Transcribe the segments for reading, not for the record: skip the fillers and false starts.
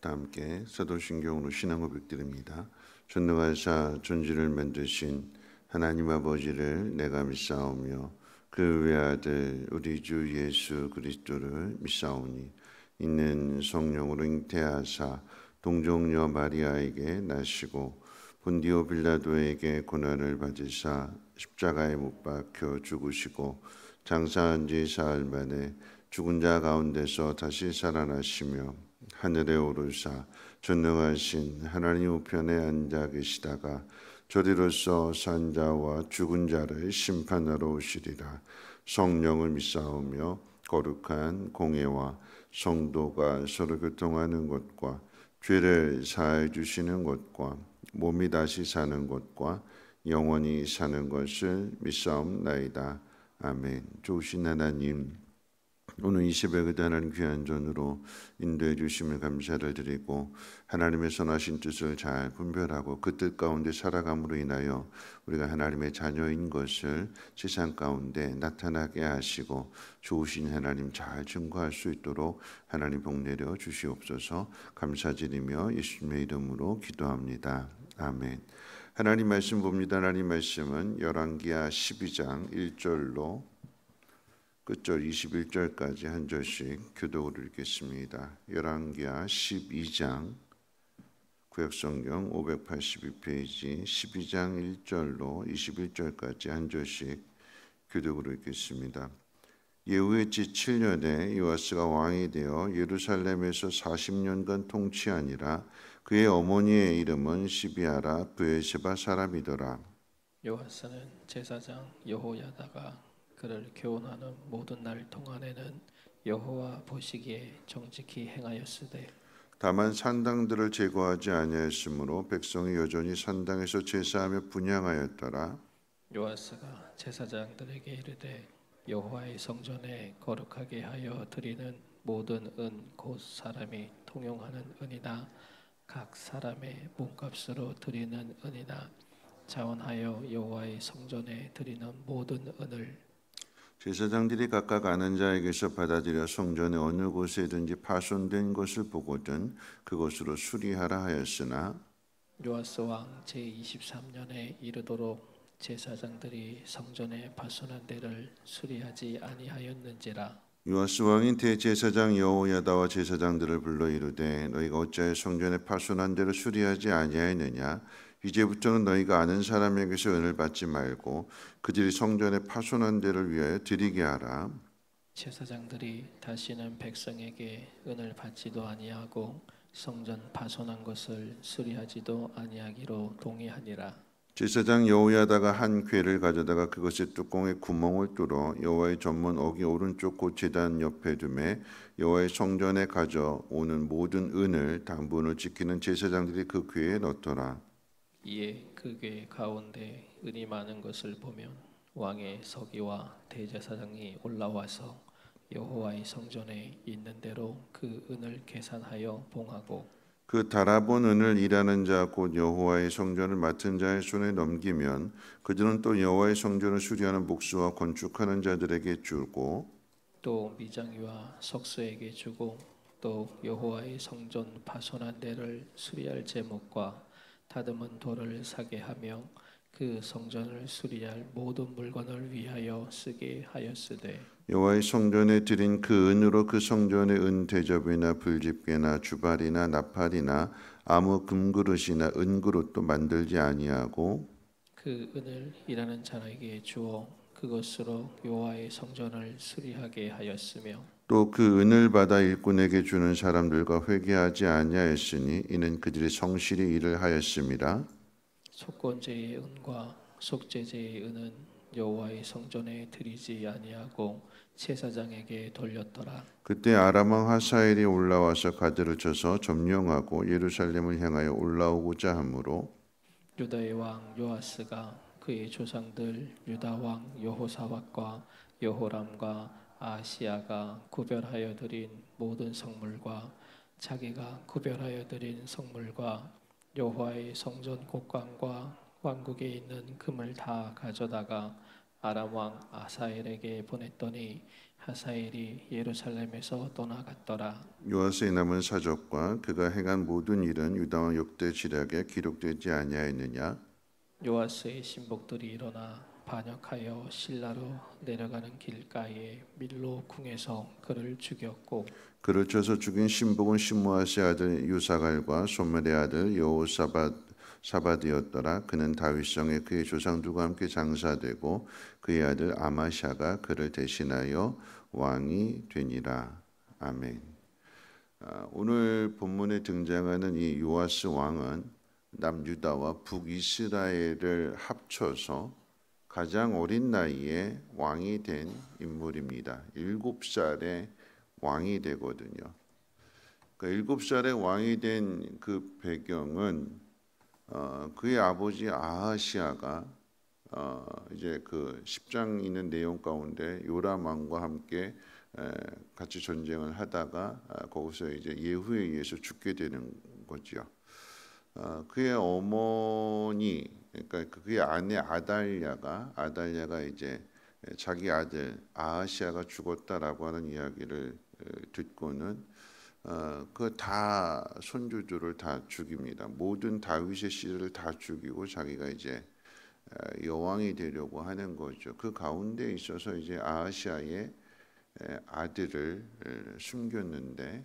다 함께 사도신경으로 신앙 고백드립니다. 전능하사 존재를 만드신 하나님 아버지를 내가 믿사오며 그 외아들 우리 주 예수 그리스도를 믿사오니 이는 성령으로 잉태하사 동정녀 마리아에게 나시고 본디오 빌라도에게 고난을 받으사 십자가에 못 박혀 죽으시고 장사한 지 사흘 만에 죽은 자 가운데서 다시 살아나시며 하늘에 오르사 전능하신 하나님 우편에 앉아 계시다가 저리로서 산 자와 죽은 자를 심판하러 오시리라. 성령을 믿사오며 거룩한 공예와 성도가 서로 교통하는 것과 죄를 사해 주시는 것과 몸이 다시 사는 것과 영원히 사는 것을 믿사옵나이다. 아멘. 좋으신 하나님, 오늘 이 새벽에도 하나님 귀한 전으로 인도해 주심을 감사를 드리고 하나님의 선하신 뜻을 잘 분별하고 그 뜻 가운데 살아감으로 인하여 우리가 하나님의 자녀인 것을 세상 가운데 나타나게 하시고 좋으신 하나님 잘 증거할 수 있도록 하나님 복 내려 주시옵소서. 감사드리며 예수님의 이름으로 기도합니다. 아멘. 하나님 말씀 봅니다. 하나님 말씀은 열왕기하 12장 1절로 끝절 21절까지 한 절씩 교독을 읽겠습니다. 열왕기하 12장 구약성경 582페이지 12장 1절로 21절까지 한 절씩 교독을 읽겠습니다. 예후의 제7년에 요아스가 왕이 되어 예루살렘에서 40년간 통치하니라. 그의 어머니의 이름은 시비아라 브에세바 사람이더라. 요아스는 제사장 여호야다가 그를 교훈하는 모든 날 동안에는 여호와 보시기에 정직히 행하였으되 다만 산당들을 제거하지 아니하였으므로 백성이 여전히 산당에서 제사하며 분향하였더라. 요아스가 제사장들에게 이르되 여호와의 성전에 거룩하게 하여 드리는 모든 은 곧 사람이 통용하는 은이나 각 사람의 몸값으로 드리는 은이나 자원하여 여호와의 성전에 드리는 모든 은을 제사장들이 각각 아는 자에게서 받아들여 성전의 어느 곳에든지 파손된 것을 보거든 그것으로 수리하라 하였으나 요아스 왕 제23년에 이르도록 제사장들이 성전에 파손한 데를 수리하지 아니하였는지라. 요아스 왕이 대제사장 여호야다와 제사장들을 불러 이르되 너희가 어찌하여 성전에 파손한 데를 수리하지 아니하였느냐. 이제부터는 너희가 아는 사람에게서 은을 받지 말고 그들이 성전에 파손한 데를 위하여 드리게 하라. 제사장들이 다시는 백성에게 은을 받지도 아니하고 성전 파손한 것을 수리하지도 아니하기로 동의하니라. 제사장 여호야다가 한 궤를 가져다가 그것의 뚜껑에 구멍을 뚫어 여호와의 전문 어기 오른쪽 고제단 옆에 두매 여호와의 성전에 가져오는 모든 은을 당분을 지키는 제사장들이 그 궤에 넣더라. 이에 그 궤 가운데 은이 많은 것을 보면 왕의 서기와 대제사장이 올라와서 여호와의 성전에 있는 대로 그 은을 계산하여 봉하고 그 달아본 은을 일하는 자 곧 여호와의 성전을 맡은 자의 손에 넘기면 그들은 또 여호와의 성전을 수리하는 목수와 건축하는 자들에게 주고 또 미장이와 석수에게 주고 또 여호와의 성전 파손한 데를 수리할 제목과 다듬은 돌을 사게 하며 그 성전을 수리할 모든 물건을 위하여 쓰게 하였으되 여호와의 성전에 드린 그 은으로 그 성전의 은 대접이나 불집게나 주발이나 나팔이나 아무 금그릇이나 은그릇도 만들지 아니하고 그 은을 일하는 자에게 주어 그것으로 여호와의 성전을 수리하게 하였으며 또 그 은을 받아 일꾼에게 주는 사람들과 회개하지 아니하였으니 이는 그들이 성실히 일을 하였음이라. 속건제의 은과 속죄제의 은은 여호와의 성전에 드리지 아니하고 제사장에게 돌렸더라. 그때 아람 왕 하사엘이 올라와서 가드를 쳐서 점령하고 예루살렘을 향하여 올라오고자 하므로 유다의 왕 요아스가 그의 조상들 유다 왕 여호사밧과 여호람과 아시야가 구별하여 드린 모든 성물과 자기가 구별하여 드린 성물과 여호와의 성전 곡관과 왕국에 있는 금을 다 가져다가 아람 왕 아사엘에게 보냈더니 하사엘이 예루살렘에서 떠나갔더라. 요아스의 남은 사적과 그가 행한 모든 일은 유다왕 역대 지략에 기록되지 아니하였느냐? 요아스의 신복들이 일어나 반역하여 실라로 내려가는 길가에 밀로 궁에서 그를 죽였고 그를 쳐서 죽인 신복은 시므아스의 아들 유사갈과 소멜의 아들 여호사밧이었더라. 그는 다윗성에 그의 조상들과 함께 장사되고 그의 아들 아마샤가 그를 대신하여 왕이 되니라. 아멘. 오늘 본문에 등장하는 이 요아스 왕은 남유다와 북이스라엘을 합쳐서 가장 어린 나이에 왕이 된 인물입니다. 7살에 왕이 되거든요. 그러니까 7살에 왕이 된 그 배경은 그의 아버지 아하시아가 이제 그 10장 있는 내용 가운데 요람 왕과 함께 같이 전쟁을 하다가 거기서 이제 예후에 의해서 죽게 되는 거지요. 그의 어머니, 그러니까 그의 아내 아달랴가 이제 자기 아들 아하시아가 죽었다라고 하는 이야기를 듣고는 그 다 손주들을 다 죽입니다. 모든 다윗의 씨를 다 죽이고 자기가 이제 여왕이 되려고 하는 거죠. 그 가운데 있어서 이제 아하시아의 아들을 숨겼는데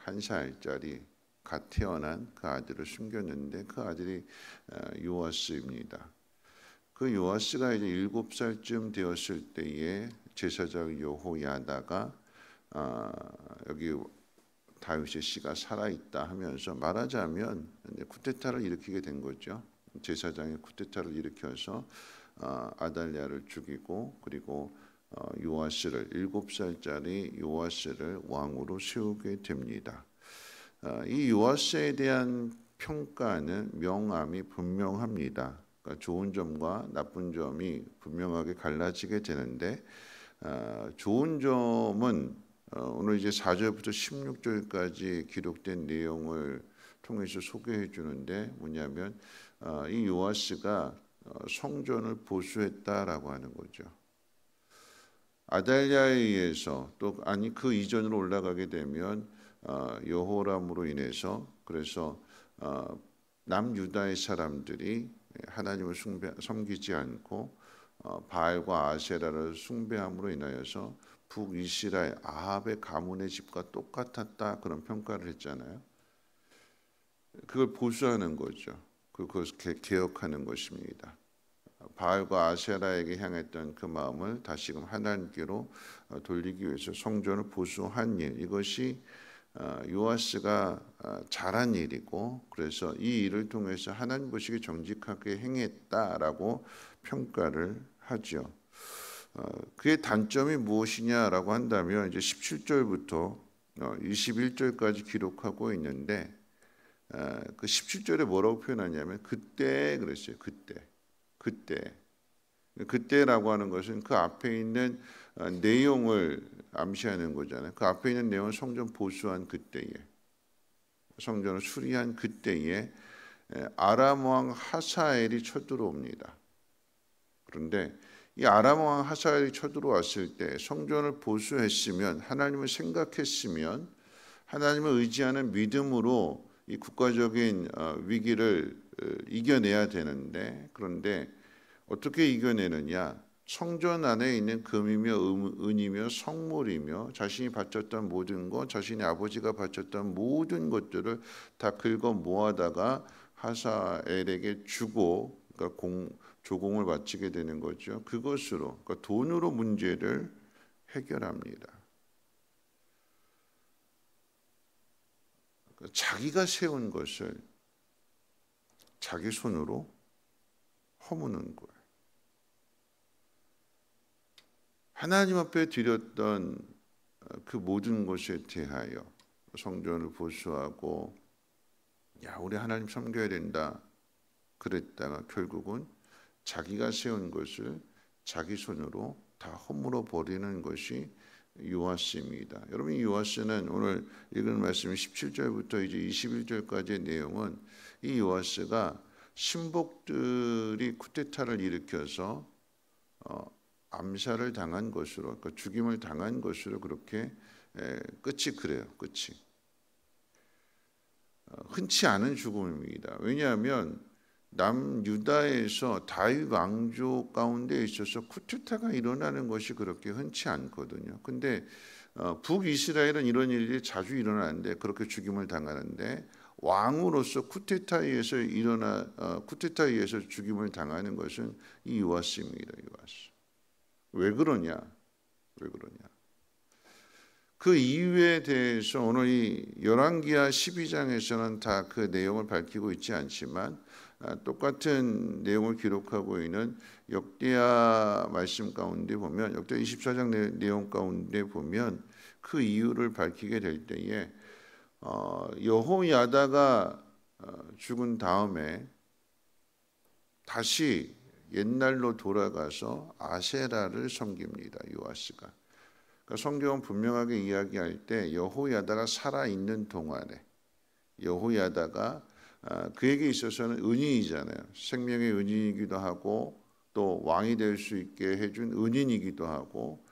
1살짜리 갓 태어난 그 아들을 숨겼는데 그 아들이 요아스입니다. 그 요아스가 이제 7살쯤 되었을 때에 제사장 여호야다가 여기 다윗의 씨가 살아있다 하면서 말하자면 쿠데타를 일으키게 된 거죠. 제사장이 쿠데타를 일으켜서 아달랴를 죽이고 그리고 요아스를 7살짜리 요아스를 왕으로 세우게 됩니다. 이 요아스에 대한 평가는 명암이 분명합니다. 그러니까 좋은 점과 나쁜 점이 분명하게 갈라지게 되는데 좋은 점은 오늘 이제 4절부터 16절까지 기록된 내용을 통해서 소개해 주는데 뭐냐면 이 요아스가 성전을 보수했다라고 하는 거죠. 아달랴에 의해서 또 아니 그 이전으로 올라가게 되면 여호람으로 인해서 그래서 남유다의 사람들이 하나님을 섬기지 않고 바알과 아세라를 숭배함으로 인하여서 북이스라엘 아합의 가문의 집과 똑같았다 그런 평가를 했잖아요. 그걸 보수하는 거죠. 그것을 개혁하는 것입니다. 바알과 아세라에게 향했던 그 마음을 다시금 하나님께로 돌리기 위해서 성전을 보수한 일, 이것이 요아스가 잘한 일이고 그래서 이 일을 통해서 하나님 보시기 정직하게 행했다라고 평가를 하죠. 그의 단점이 무엇이냐라고 한다면 이제 17절부터 21절까지 기록하고 있는데 그 17절에 뭐라고 표현하냐면 그때 그랬어요. 그때라고 하는 것은 그 앞에 있는 내용을 암시하는 거잖아요. 그 앞에 있는 내용은 성전 보수한 그때에, 성전을 수리한 그때에 아람 왕 하사엘이 쳐들어옵니다. 그런데 이 아람 왕 하사엘이 쳐들어왔을 때 성전을 보수했으면, 하나님을 생각했으면, 하나님을 의지하는 믿음으로 이 국가적인 위기를 이겨내야 되는데, 그런데 어떻게 이겨내느냐? 성전 안에 있는 금이며 은이며 성물이며 자신이 바쳤던 모든 것, 자신의 아버지가 바쳤던 모든 것들을 다 긁어 모아다가 하사엘에게 주고, 그러니까 조공을 바치게 되는 거죠. 그것으로, 그러니까 돈으로 문제를 해결합니다. 자기가 세운 것을 자기 손으로 허무는 거예요. 하나님 앞에 드렸던 그 모든 것에 대하여 성전을 보수하고 우리 하나님 섬겨야 된다 그랬다가 결국은 자기가 세운 것을 자기 손으로 다 허물어 버리는 것이 요아스입니다. 여러분, 이 요아스는 오늘 읽은 말씀 17절부터 이제 21절까지의 내용은 이 요아스가 신복들이 쿠데타를 일으켜서 암살을 당한 것으로, 그러니까 죽임을 당한 것으로 그렇게 끝이 그래요. 끝이 흔치 않은 죽음입니다. 왜냐하면 남유다에서 다윗 왕조 가운데 있어서 쿠데타가 일어나는 것이 그렇게 흔치 않거든요. 근데 북이스라엘은 이런 일이 자주 일어나는데 그렇게 죽임을 당하는데 왕으로서 쿠데타에 의해서 죽임을 당하는 것은 이 요아스입니다. 요아스. 왜 그러냐? 왜 그러냐? 그 이유에 대해서 오늘 이 열왕기하 12장에서는 다 그 내용을 밝히고 있지 않지만 똑같은 내용을 기록하고 있는 역대하 말씀 가운데 보면 역대 24장 내용 가운데 보면 그 이유를 밝히게 될 때에 여호야다가 죽은 다음에 다시 옛날로 돌아가서 아세라를 섬깁니다. 요아스가. 그러니까 성경은 분명하게 이야기할 때 여호야다가 살아있는 동안에 여호야다가 그에게 있어서는 은인이잖아요. 생명의 은인이기도 하고 또 왕이 될 수 있게 해준 은인이기도 하고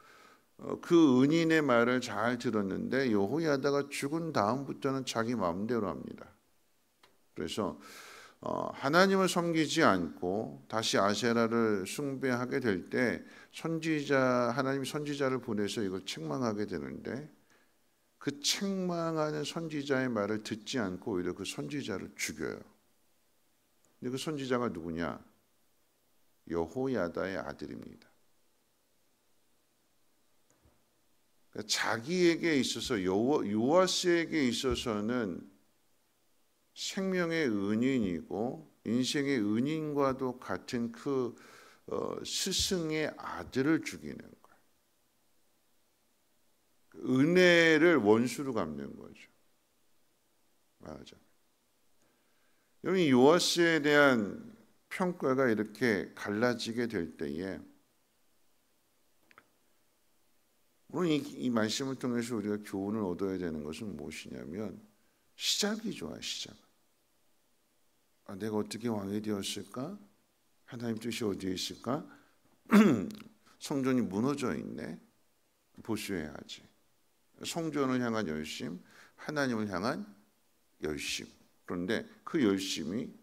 그 은인의 말을 잘 들었는데 여호야다가 죽은 다음부터는 자기 마음대로 합니다. 그래서 하나님을 섬기지 않고 다시 아세라를 숭배하게 될 때 하나님이 선지자를 보내서 이걸 책망하게 되는데 그 책망하는 선지자의 말을 듣지 않고 오히려 그 선지자를 죽여요. 근데 그 선지자가 누구냐? 여호야다의 아들입니다. 그러니까 자기에게 있어서 요아스에게 있어서는 생명의 은인이고 인생의 은인과도 같은 그 스승의 아들을 죽이는 거예요. 은혜를 원수로 갚는 거죠. 맞아. 여러분 요아스에 대한 평가가 이렇게 갈라지게 될 때에 오늘 이 말씀을 통해서 우리가 교훈을 얻어야 되는 것은 무엇이냐면 시작이 좋아요. 시작. 내가 어떻게 왕이 되었을까? 하나님 뜻이 어디에 있을까? 성전이 무너져 있네. 보수해야지. 성전을 향한 열심, 하나님을 향한 열심. 그런데 그 열심이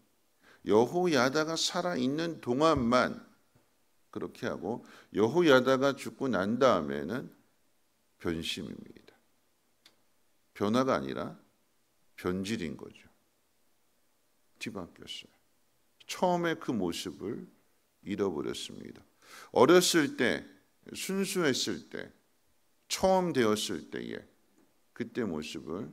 여호야다가 살아있는 동안만 그렇게 하고 여호야다가 죽고 난 다음에는 변심입니다. 변화가 아니라 변질인 거죠. 뒤바뀌었어요. 처음에 그 모습을 잃어버렸습니다. 어렸을 때, 순수했을 때, 처음 되었을 때에 그때 모습을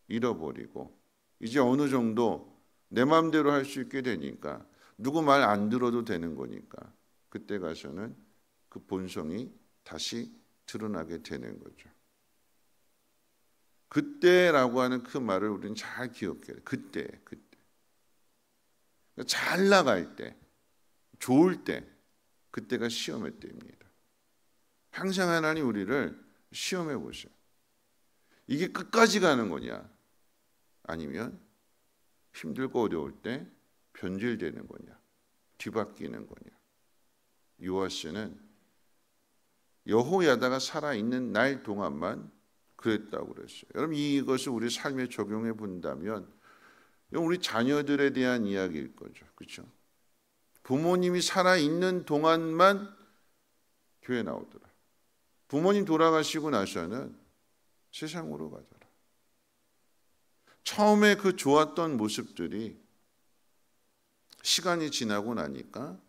잃어버리고 이제 어느 정도 내 마음대로 할 수 있게 되니까 누구 말 안 들어도 되는 거니까 그때 가서는 그 본성이 다시 드러나게 되는 거죠. 그때라고 하는 그 말을 우리는 잘 기억해야 돼요. 그때. 잘 나갈 때, 좋을 때, 그때가 시험의 때입니다. 항상 하나님 우리를 시험해 보세요. 이게 끝까지 가는 거냐? 아니면 힘들고 어려울 때 변질되는 거냐? 뒤바뀌는 거냐? 요아스는 여호야다가 살아있는 날 동안만 그랬다고 그랬어요. 여러분 이것을 우리 삶에 적용해 본다면 우리 자녀들에 대한 이야기일 거죠. 그렇죠? 부모님이 살아있는 동안만 교회 나오더라. 부모님 돌아가시고 나서는 세상으로 가더라. 처음에 그 좋았던 모습들이 시간이 지나고 나니까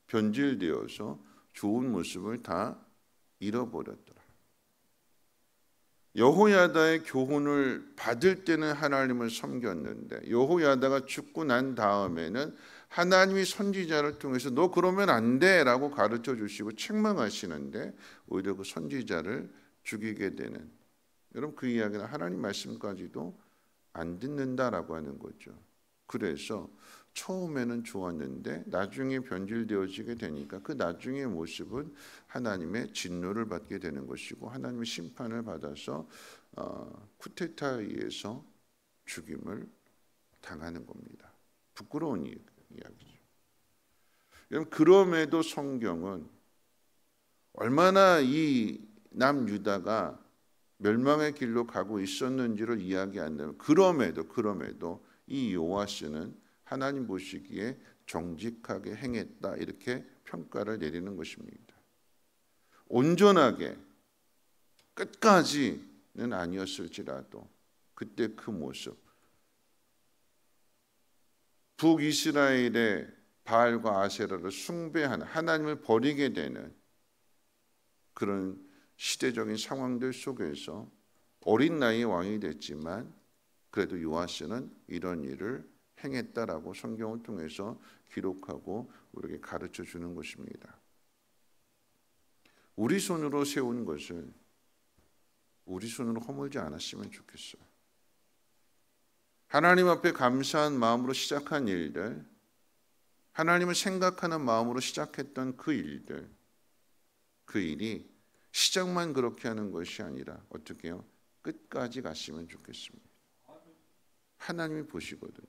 변질되어서 좋은 모습을 다 잃어버렸더라. 여호야다의 교훈을 받을 때는 하나님을 섬겼는데 여호야다가 죽고 난 다음에는 하나님이 선지자를 통해서 너 그러면 안 돼라고 가르쳐 주시고 책망하시는데 오히려 그 선지자를 죽이게 되는, 여러분 그 이야기는 하나님 말씀까지도 안 듣는다라고 하는 거죠. 그래서 처음에는 좋았는데 나중에 변질되어지게 되니까 그 나중의 모습은 하나님의 진노를 받게 되는 것이고 하나님의 심판을 받아서 쿠데타에 의해서 죽임을 당하는 겁니다. 부끄러운 이야기죠. 여러분 그럼에도 성경은 얼마나 이 남유다가 멸망의 길로 가고 있었는지를 이야기한다면 그럼에도 이 요아스는 하나님 보시기에 정직하게 행했다 이렇게 평가를 내리는 것입니다. 온전하게 끝까지는 아니었을지라도 그때 그 모습, 북이스라엘의 바알과 아세라를 숭배하는, 하나님을 버리게 되는 그런 시대적인 상황들 속에서 어린 나이에 왕이 됐지만 그래도 요아스는 이런 일을 행했다라고 성경을 통해서 기록하고 우리에게 가르쳐 주는 것입니다. 우리 손으로 세운 것을 우리 손으로 허물지 않았으면 좋겠어요. 하나님 앞에 감사한 마음으로 시작한 일들, 하나님을 생각하는 마음으로 시작했던 그 일들, 그 일이 시작만 그렇게 하는 것이 아니라 어떻게 해요? 끝까지 갔으면 좋겠습니다. 하나님이 보시거든요.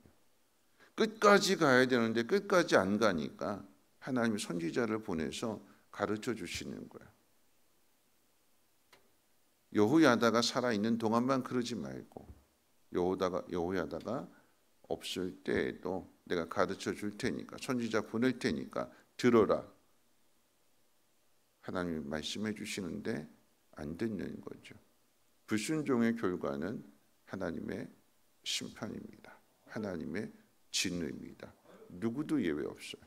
끝까지 가야 되는데 끝까지 안 가니까 하나님이 선지자를 보내서 가르쳐 주시는 거예요. 여호야다가 살아있는 동안만 그러지 말고 여호야다가 없을 때에도 내가 가르쳐 줄 테니까, 선지자 보낼 테니까 들어라. 하나님이 말씀해 주시는데 안 듣는 거죠. 불순종의 결과는 하나님의 심판입니다. 하나님의 진노입니다. 누구도 예외 없어요.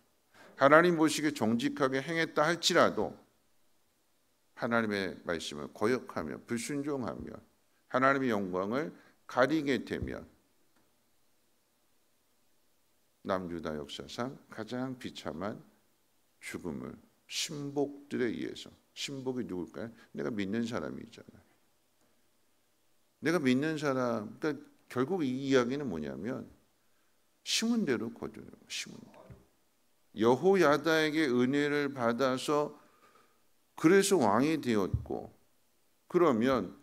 하나님 보시기에 정직하게 행했다 할지라도 하나님의 말씀을 거역하며 불순종하며 하나님의 영광을 가리게 되면 남유다 역사상 가장 비참한 죽음을 신복들에 의해서, 신복이 누굴까요? 내가 믿는 사람이잖아요. 내가 믿는 사람, 그러니까 결국 이 이야기는 뭐냐면 심은 대로 거두는 거예요. 심은 대로. 여호야다에게 은혜를 받아서 그래서 왕이 되었고, 그러면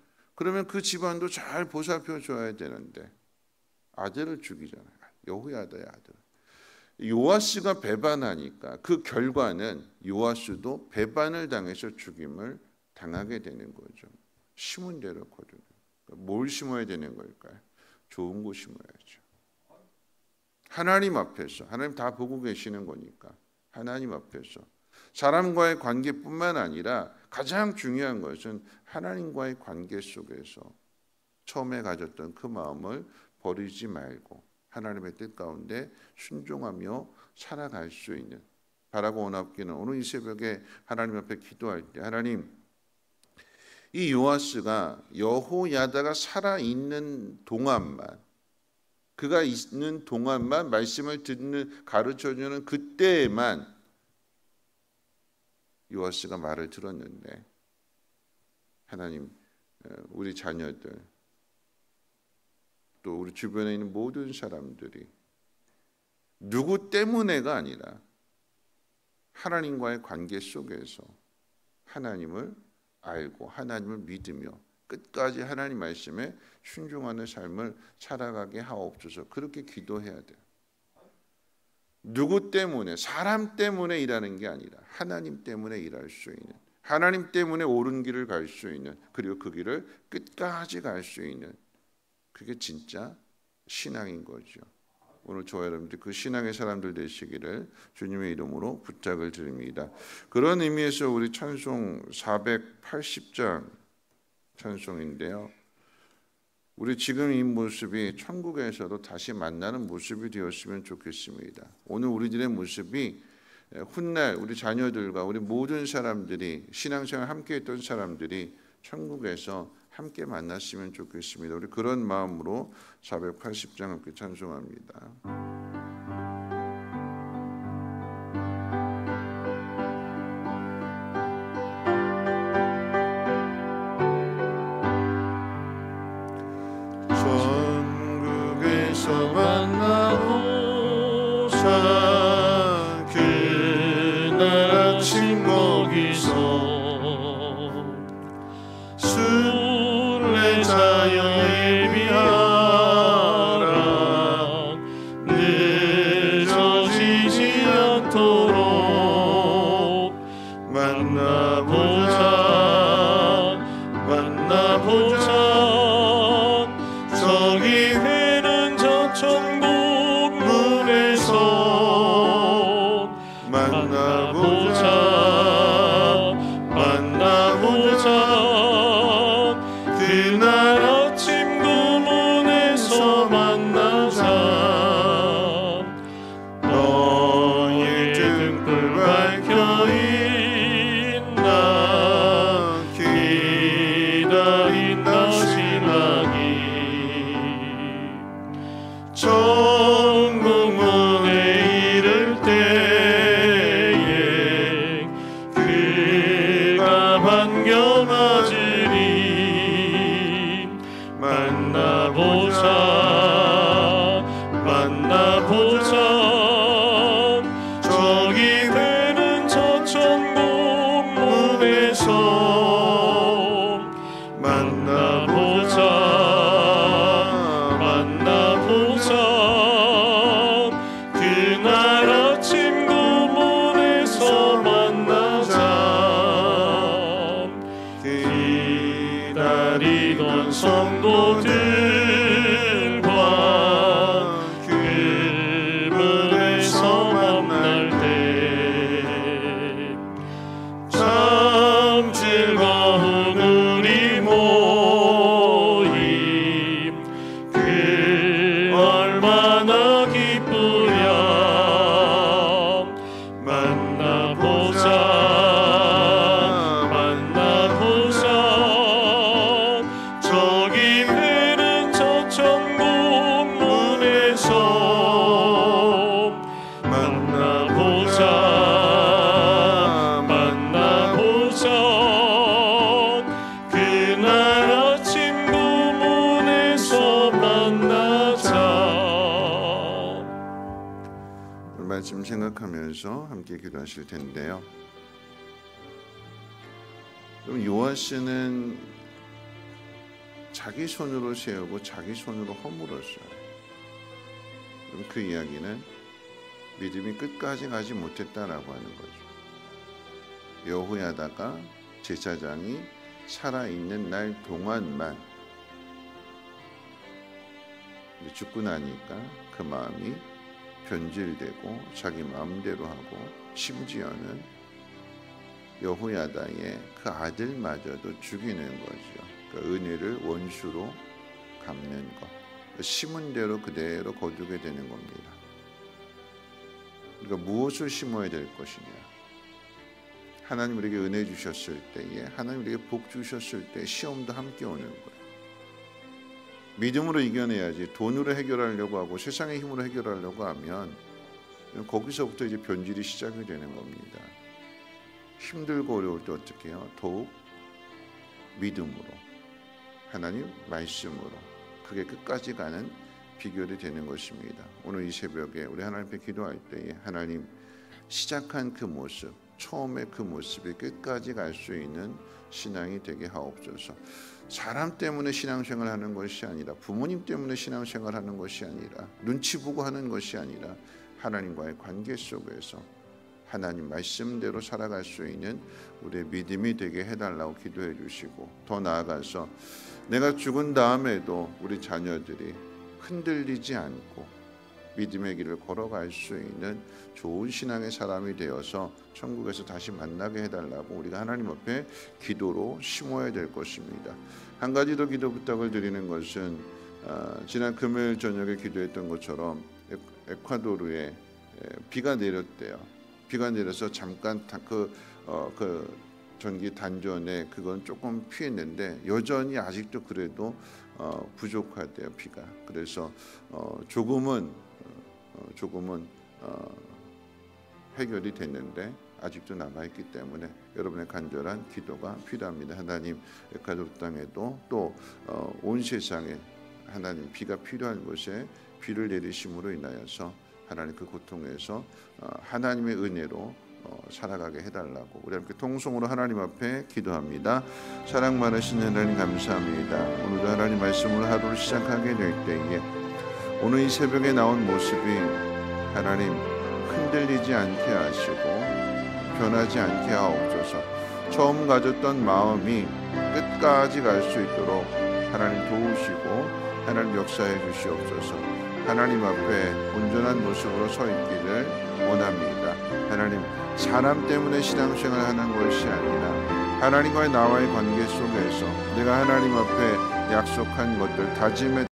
그 집안도 잘 보살펴 줘야 되는데 아들을 죽이잖아요. 여호야다의 아들. 요아스가 배반하니까 그 결과는 요아스도 배반을 당해서 죽임을 당하게 되는 거죠. 심은 대로 거두는. 뭘 심어야 되는 걸까요? 좋은 거 심어야죠. 하나님 앞에서, 하나님 다 보고 계시는 거니까 하나님 앞에서 사람과의 관계뿐만 아니라 가장 중요한 것은 하나님과의 관계 속에서 처음에 가졌던 그 마음을 버리지 말고 하나님의 뜻 가운데 순종하며 살아갈 수 있는, 바라고 원하기는 오늘 이 새벽에 하나님 앞에 기도할 때, 하나님, 이 요아스가 여호야다가 살아있는 동안만, 그가 있는 동안만 말씀을 듣는, 가르쳐주는 그때에만 요아스가 말을 들었는데, 하나님, 우리 자녀들 또 우리 주변에 있는 모든 사람들이 누구 때문에가 아니라 하나님과의 관계 속에서 하나님을 알고 하나님을 믿으며 끝까지 하나님 말씀에 순종하는 삶을 살아가게 하옵소서. 그렇게 기도해야 돼요. 누구 때문에, 사람 때문에 일하는 게 아니라 하나님 때문에 일할 수 있는, 하나님 때문에 옳은 길을 갈 수 있는, 그리고 그 길을 끝까지 갈 수 있는, 그게 진짜 신앙인 거죠. 오늘 저와 여러분들 그 신앙의 사람들 되시기를 주님의 이름으로 부탁을 드립니다. 그런 의미에서 우리 찬송 480장 찬송인데요, 우리 지금 이 모습이 천국에서도 다시 만나는 모습이 되었으면 좋겠습니다. 오늘 우리들의 모습이 훗날 우리 자녀들과 우리 모든 사람들이, 신앙생활 함께 했던 사람들이 천국에서 함께 만났으면 좋겠습니다. 우리 그런 마음으로 480장 함께 찬송합니다. 천국에서 만나보자. 그날 아침 거기서 예비하라. 늦어지지 않도록 만나보자. 정궁문에 이를 때에 그가 반겨맞으리. 만나보자 저기 되는 저천궁문에서 만나보자 그날 아침 구문에서 만나자. 기다리던 성도들과 그문에서 만날 때 참 즐거운 우리 모임 얼마나 기쁘랴. 만나보자 저기 되는 저천궁문에서 만나보자 그날 아침 구문에서 만나자. 말씀 생각하면서 함께 기도하실 텐데요. 그럼 요아스는 자기 손으로 세우고 자기 손으로 허물었어요. 그럼 그 이야기는 믿음이 끝까지 가지 못했다라고 하는 거죠. 여호야다가 제사장이 살아있는 날 동안만, 죽고 나니까 그 마음이 변질되고 자기 마음대로 하고 심지어는 여호야다의 그 아들마저도 죽이는 거죠. 그 은혜를 원수로 갚는 것, 심은 대로 그대로 거두게 되는 겁니다. 그러니까 무엇을 심어야 될 것이냐? 하나님 우리에게 은혜 주셨을 때에, 하나님 우리에게 복 주셨을 때 시험도 함께 오는 거예요. 믿음으로 이겨내야지. 돈으로 해결하려고 하고 세상의 힘으로 해결하려고 하면 거기서부터 이제 변질이 시작이 되는 겁니다. 힘들고 어려울 때 어떻게 해요? 더욱 믿음으로, 하나님 말씀으로, 그게 끝까지 가는 비결이 되는 것입니다. 오늘 이 새벽에 우리 하나님께 기도할 때에 하나님 시작한 그 모습, 처음에 그 모습이 끝까지 갈 수 있는 신앙이 되게 하옵소서. 사람 때문에 신앙생활 하는 것이 아니라, 부모님 때문에 신앙생활 하는 것이 아니라, 눈치 보고 하는 것이 아니라 하나님과의 관계 속에서 하나님 말씀대로 살아갈 수 있는 우리의 믿음이 되게 해달라고 기도해 주시고, 더 나아가서 내가 죽은 다음에도 우리 자녀들이 흔들리지 않고 믿음의 길을 걸어갈 수 있는 좋은 신앙의 사람이 되어서 천국에서 다시 만나게 해달라고 우리가 하나님 앞에 기도로 심어야 될 것입니다. 한 가지 더 기도 부탁을 드리는 것은 지난 금요일 저녁에 기도했던 것처럼 에콰도르에 비가 내렸대요. 비가 내려서 잠깐 그 전기 단전에 그건 조금 피했는데 여전히 아직도 그래도 부족하대요, 비가. 그래서 조금은 해결이 됐는데 아직도 남아있기 때문에 여러분의 간절한 기도가 필요합니다. 하나님, 에콰도르 땅에도 또 온 세상에 하나님 비가 필요한 곳에 비를 내리심으로 인하여서 하나님 그 고통에서 하나님의 은혜로 살아가게 해달라고 우리 함께 통성으로 하나님 앞에 기도합니다. 사랑 많으신 하나님 감사합니다. 오늘도 하나님 말씀으로 하루를 시작하게 될 때에 오늘 이 새벽에 나온 모습이 하나님 흔들리지 않게 하시고 변하지 않게 하옵소서. 처음 가졌던 마음이 끝까지 갈 수 있도록 하나님 도우시고 하나님 역사해 주시옵소서. 하나님 앞에 온전한 모습으로 서 있기를 원합니다. 하나님, 사람 때문에 신앙생활 하는 것이 아니라 하나님과의 나와의 관계 속에서 내가 하나님 앞에 약속한 것들, 다짐에